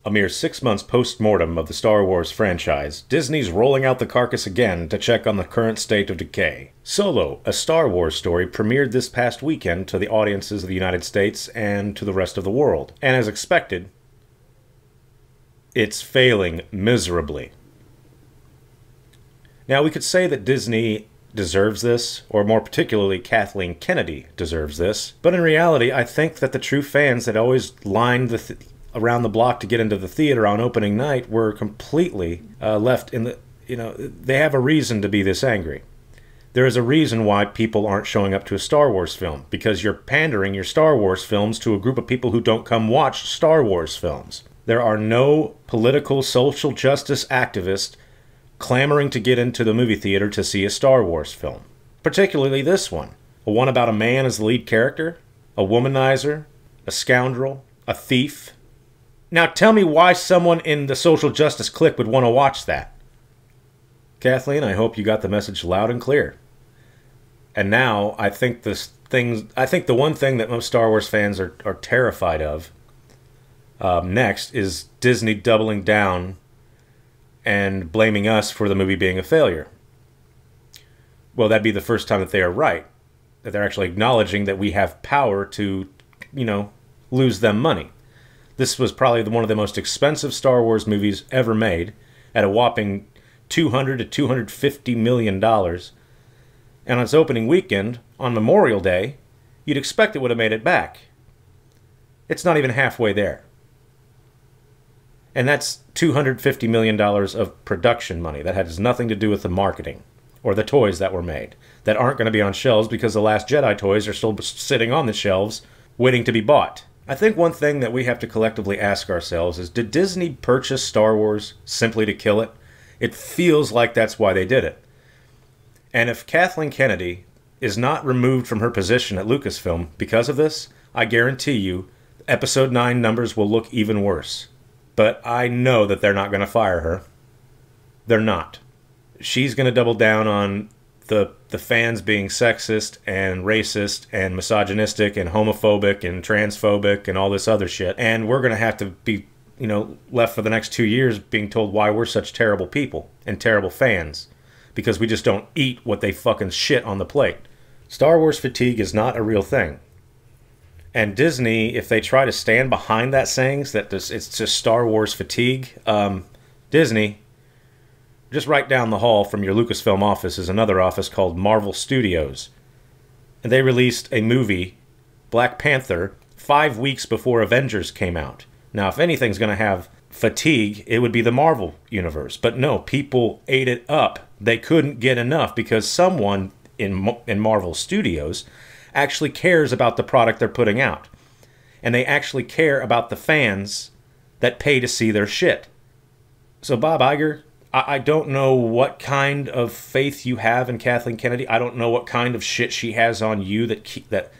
A mere 6 months post-mortem of the Star Wars franchise, Disney's rolling out the carcass again to check on the current state of decay. Solo, a Star Wars story, premiered this past weekend to the audiences of the United States and to the rest of the world. And as expected, it's failing miserably. Now, we could say that Disney deserves this, or more particularly Kathleen Kennedy deserves this, but in reality, I think that the true fans that always lined around the block to get into the theater on opening night were completely left in the, they have a reason to be this angry. There is a reason why people aren't showing up to a Star Wars film, because you're pandering your Star Wars films to a group of people who don't come watch Star Wars films. There are no political social justice activists clamoring to get into the movie theater to see a Star Wars film. Particularly this one. A one about a man as the lead character, a womanizer, a scoundrel, a thief. Now tell me why someone in the social justice clique would want to watch that. Kathleen, I hope you got the message loud and clear. And now I think the one thing that most Star Wars fans are terrified of next is Disney doubling down and blaming us for the movie being a failure. Well, that'd be the first time that they are right. That they're actually acknowledging that we have power to, lose them money. This was probably one of the most expensive Star Wars movies ever made, at a whopping $200 to $250 million. And on its opening weekend, on Memorial Day, you'd expect it would have made it back. It's not even halfway there. And that's $250 million of production money. That has nothing to do with the marketing or the toys that were made that aren't going to be on shelves because the Last Jedi toys are still sitting on the shelves waiting to be bought. I think one thing that we have to collectively ask ourselves is, did Disney purchase Star Wars simply to kill it? It feels like that's why they did it. And if Kathleen Kennedy is not removed from her position at Lucasfilm because of this, I guarantee you Episode 9 numbers will look even worse. But I know that they're not going to fire her. They're not. She's going to double down on the fans being sexist and racist and misogynistic and homophobic and transphobic and all this other shit. And we're going to have to be, left for the next 2 years being told why we're such terrible people and terrible fans. Because we just don't eat what they fucking shit on the plate. Star Wars fatigue is not a real thing. And Disney, if they try to stand behind that saying, that it's just Star Wars fatigue, Disney, just right down the hall from your Lucasfilm office is another office called Marvel Studios. And they released a movie, Black Panther, 5 weeks before Avengers came out. Now, if anything's going to have fatigue, it would be the Marvel universe. But no, people ate it up. They couldn't get enough because someone in Marvel Studios actually cares about the product they're putting out. And they actually care about the fans that pay to see their shit. So Bob Iger, I don't know what kind of faith you have in Kathleen Kennedy. I don't know what kind of shit she has on you that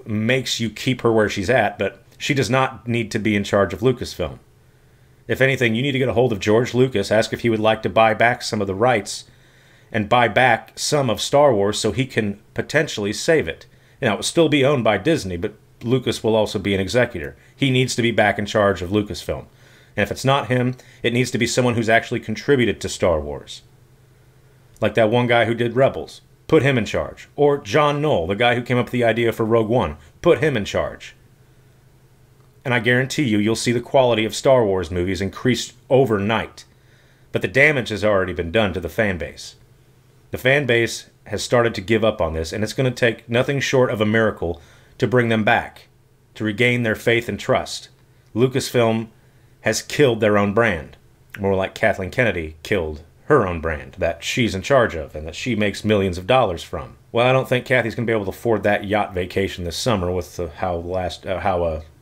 makes you keep her where she's at, but she does not need to be in charge of Lucasfilm. If anything, you need to get a hold of George Lucas, ask if he would like to buy back some of the rights and buy back some of Star Wars so he can potentially save it. Now, it will still be owned by Disney, but Lucas will also be an executor. He needs to be back in charge of Lucasfilm. And if it's not him, it needs to be someone who's actually contributed to Star Wars. Like that one guy who did Rebels. Put him in charge. Or John Knoll, the guy who came up with the idea for Rogue One. Put him in charge. And I guarantee you'll see the quality of Star Wars movies increase overnight. But the damage has already been done to the fan base. The fan base has started to give up on this, and it's going to take nothing short of a miracle to bring them back, to regain their faith and trust. Lucasfilm has killed their own brand. More like Kathleen Kennedy killed her own brand that she's in charge of and that she makes millions of dollars from. Well, I don't think Kathy's going to be able to afford that yacht vacation this summer with how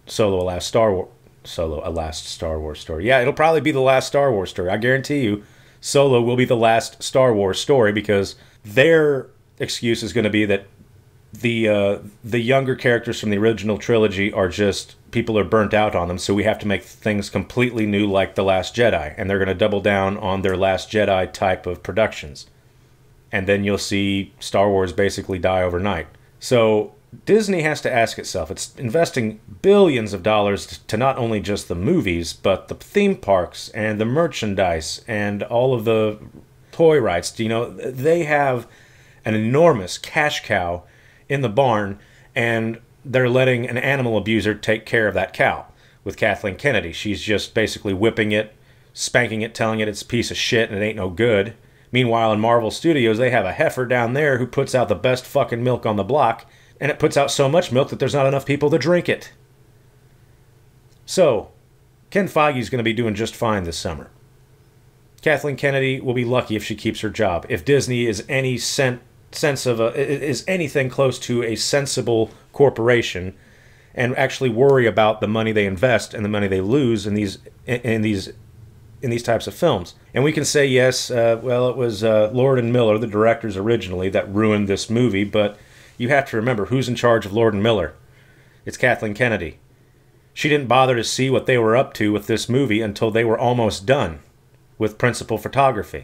Solo, a last Star Wars story. Yeah, it'll probably be the last Star Wars story. I guarantee you, Solo will be the last Star Wars story because their excuse is going to be that the younger characters from the original trilogy are just, people are burnt out on them, so we have to make things completely new like The Last Jedi, and they're going to double down on their Last Jedi type of productions. And then you'll see Star Wars basically die overnight. So Disney has to ask itself, it's investing billions of dollars to not only just the movies, but the theme parks and the merchandise and all of the toy rights. You know, they have an enormous cash cow in the barn, and they're letting an animal abuser take care of that cow. With Kathleen Kennedy, she's just basically whipping it, spanking it, telling it it's a piece of shit and it ain't no good. Meanwhile, in Marvel Studios, they have a heifer down there who puts out the best fucking milk on the block, and it puts out so much milk that there's not enough people to drink it. So, Ken Feige's going to be doing just fine this summer. Kathleen Kennedy will be lucky if she keeps her job. If Disney is is anything close to a sensible corporation, and actually worry about the money they invest and the money they lose in these types of films. And we can say, yes, well, it was Lord and Miller, the directors originally, that ruined this movie, but you have to remember who's in charge of Lord and Miller. It's Kathleen Kennedy. She didn't bother to see what they were up to with this movie until they were almost done with principal photography.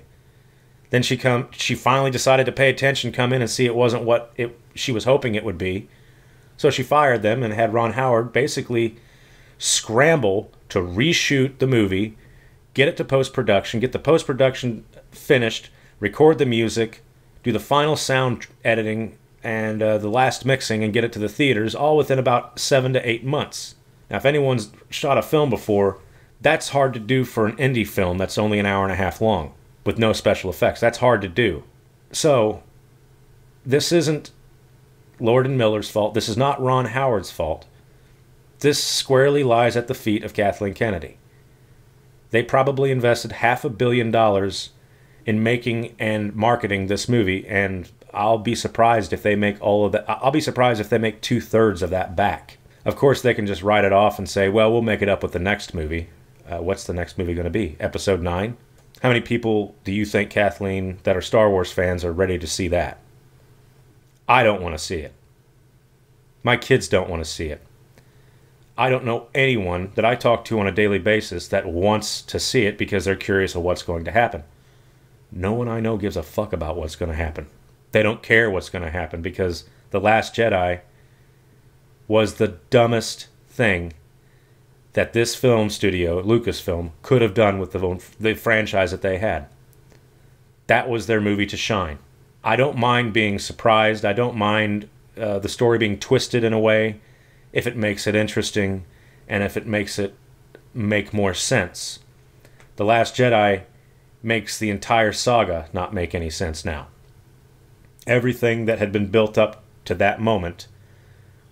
Then she finally decided to pay attention, come in and see it wasn't what she was hoping it would be. So she fired them and had Ron Howard basically scramble to reshoot the movie, get it to post-production, get the post-production finished, record the music, do the final sound editing, and the last mixing, and get it to the theaters, all within about 7 to 8 months. Now, if anyone's shot a film before, that's hard to do for an indie film that's only an hour and a half long, with no special effects. That's hard to do. So, this isn't Lord and Miller's fault. This is not Ron Howard's fault. This squarely lies at the feet of Kathleen Kennedy. They probably invested $500 million in making and marketing this movie, and I'll be surprised if they make all of that. I'll be surprised if they make 2/3 of that back. Of course, they can just write it off and say, well, we'll make it up with the next movie. What's the next movie going to be? Episode 9? How many people do you think, Kathleen, that are Star Wars fans are ready to see that? I don't want to see it. My kids don't want to see it. I don't know anyone that I talk to on a daily basis that wants to see it because they're curious of what's going to happen. No one I know gives a fuck about what's going to happen. They don't care what's going to happen because The Last Jedi was the dumbest thing that this film studio, Lucasfilm, could have done with the franchise that they had. That was their movie to shine. I don't mind being surprised. I don't mind the story being twisted in a way if it makes it interesting and if it makes it make more sense. The Last Jedi makes the entire saga not make any sense now. Everything that had been built up to that moment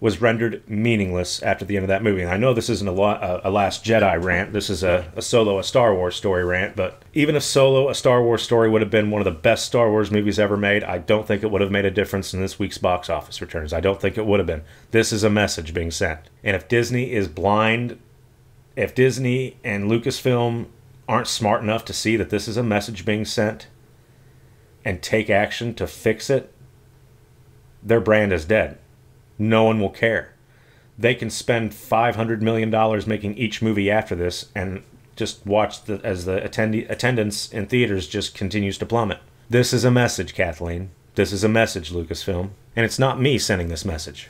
was rendered meaningless after the end of that movie. And I know this isn't a Last Jedi rant. This is a Solo, a Star Wars story rant. But even if Solo, a Star Wars story, would have been one of the best Star Wars movies ever made, I don't think it would have made a difference in this week's box office returns. I don't think it would have been. This is a message being sent. And if Disney is blind, if Disney and Lucasfilm aren't smart enough to see that this is a message being sent and take action to fix it, their brand is dead. No one will care. They can spend $500 million making each movie after this and just watch as the attendance in theaters just continues to plummet. This is a message, Kathleen. This is a message, Lucasfilm. And it's not me sending this message.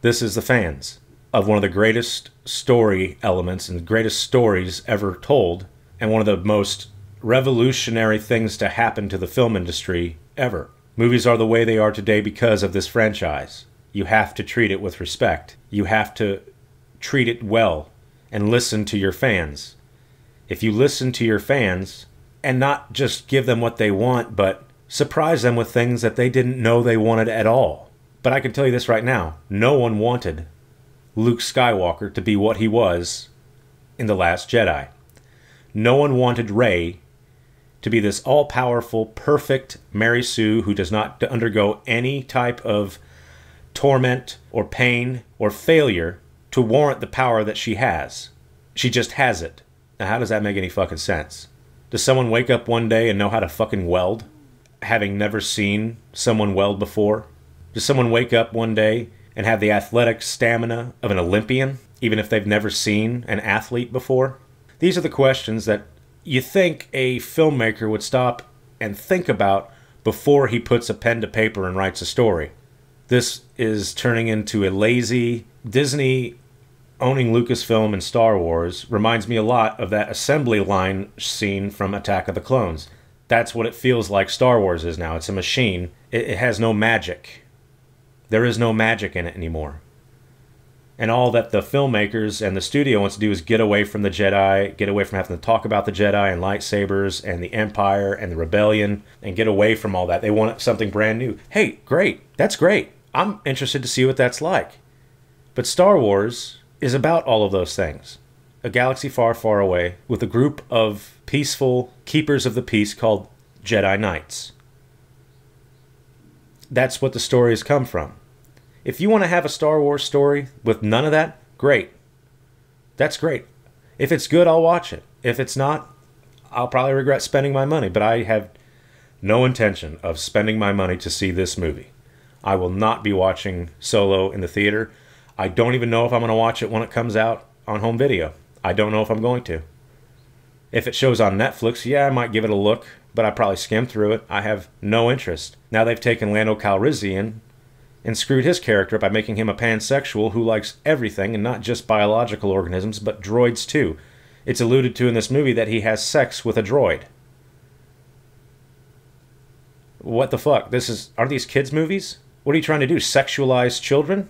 This is the fans of one of the greatest story elements and greatest stories ever told, and one of the most revolutionary things to happen to the film industry ever. Movies are the way they are today because of this franchise. You have to treat it with respect. You have to treat it well and listen to your fans. If you listen to your fans and not just give them what they want, but surprise them with things that they didn't know they wanted at all. But I can tell you this right now, no one wanted Luke Skywalker to be what he was in The Last Jedi. No one wanted Rey to be this all-powerful, perfect Mary Sue who does not undergo any type of torment or pain or failure to warrant the power that she has. She just has it. Now, how does that make any fucking sense? Does someone wake up one day and know how to fucking weld, having never seen someone weld before? Does someone wake up one day and have the athletic stamina of an Olympian, even if they've never seen an athlete before? These are the questions that you think a filmmaker would stop and think about before he puts a pen to paper and writes a story. This is turning into a lazy Disney owning Lucasfilm and Star Wars. Reminds me a lot of that assembly line scene from Attack of the Clones. That's what it feels like Star Wars is now. It's a machine. It has no magic. There is no magic in it anymore. And all that the filmmakers and the studio wants to do is get away from the Jedi, get away from having to talk about the Jedi and lightsabers and the Empire and the Rebellion, and get away from all that. They want something brand new. Hey, great. That's great. I'm interested to see what that's like. But Star Wars is about all of those things. A galaxy far, far away with a group of peaceful keepers of the peace called Jedi Knights. That's what the story has come from. If you want to have a Star Wars story with none of that, great. That's great. If it's good, I'll watch it. If it's not, I'll probably regret spending my money. But I have no intention of spending my money to see this movie. I will not be watching Solo in the theater. I don't even know if I'm going to watch it when it comes out on home video. I don't know if I'm going to. If it shows on Netflix, yeah, I might give it a look, but I probably skim through it. I have no interest. Now they've taken Lando Calrissian and screwed his character up by making him a pansexual who likes everything, and not just biological organisms, but droids too. It's alluded to in this movie that he has sex with a droid. What the fuck? Aren't these kids' movies? What are you trying to do, sexualize children?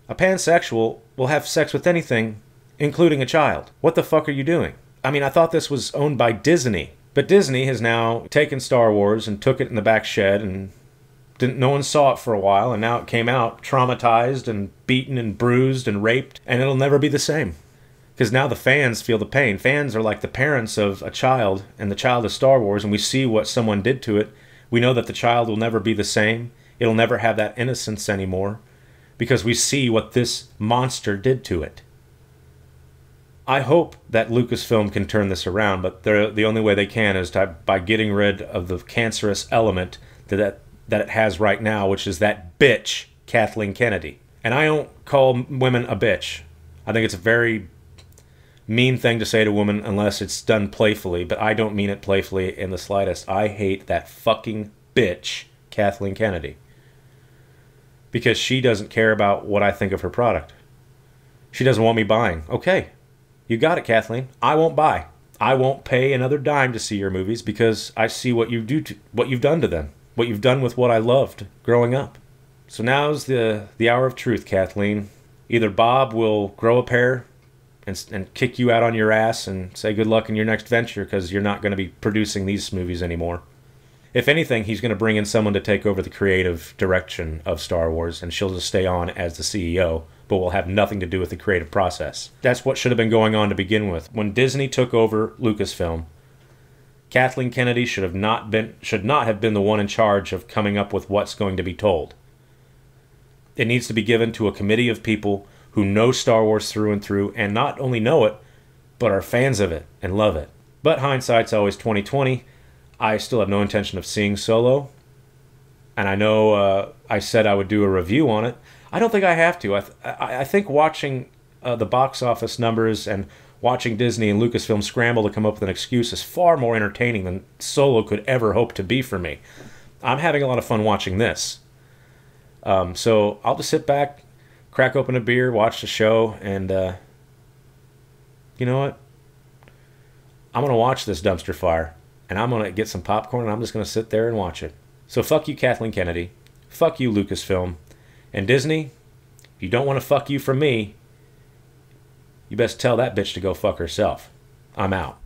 A pansexual will have sex with anything, including a child. What the fuck are you doing? I mean, I thought this was owned by Disney, but Disney has now taken Star Wars and took it in the back shed, and no one saw it for a while, and now it came out traumatized and beaten and bruised and raped, and it'll never be the same. Because now the fans feel the pain. Fans are like the parents of a child, and the child is Star Wars, and we see what someone did to it. We know that the child will never be the same. It'll never have that innocence anymore, because we see what this monster did to it. I hope that Lucasfilm can turn this around, but the only way they can is by getting rid of the cancerous element that it has right now, which is that bitch, Kathleen Kennedy. And I don't call women a bitch. I think it's a very mean thing to say to a woman unless it's done playfully, but I don't mean it playfully in the slightest. I hate that fucking bitch, Kathleen Kennedy. Because she doesn't care about what I think of her product. She doesn't want me buying. Okay, you got it, Kathleen. I won't buy. I won't pay another dime to see your movies because I see what you've done to them. What you've done with what I loved growing up. So now's the hour of truth, Kathleen. Either Bob will grow a pair and kick you out on your ass and say good luck in your next venture because you're not going to be producing these movies anymore. If anything, he's going to bring in someone to take over the creative direction of Star Wars, and she'll just stay on as the CEO, but will have nothing to do with the creative process. That's what should have been going on to begin with. When Disney took over Lucasfilm, Kathleen Kennedy should not have been the one in charge of coming up with what's going to be told. It needs to be given to a committee of people who know Star Wars through and through, and not only know it, but are fans of it and love it. But hindsight's always 20/20. I still have no intention of seeing Solo, and I know I said I would do a review on it. I don't think I have to. I think watching the box office numbers and watching Disney and Lucasfilm scramble to come up with an excuse is far more entertaining than Solo could ever hope to be for me. I'm having a lot of fun watching this. So I'll just sit back, crack open a beer, watch the show, and you know what? I'm going to watch this dumpster fire, and I'm going to get some popcorn, and I'm just going to sit there and watch it. So fuck you, Kathleen Kennedy. Fuck you, Lucasfilm. And Disney, if you don't want to fuck you from me, you best tell that bitch to go fuck herself. I'm out.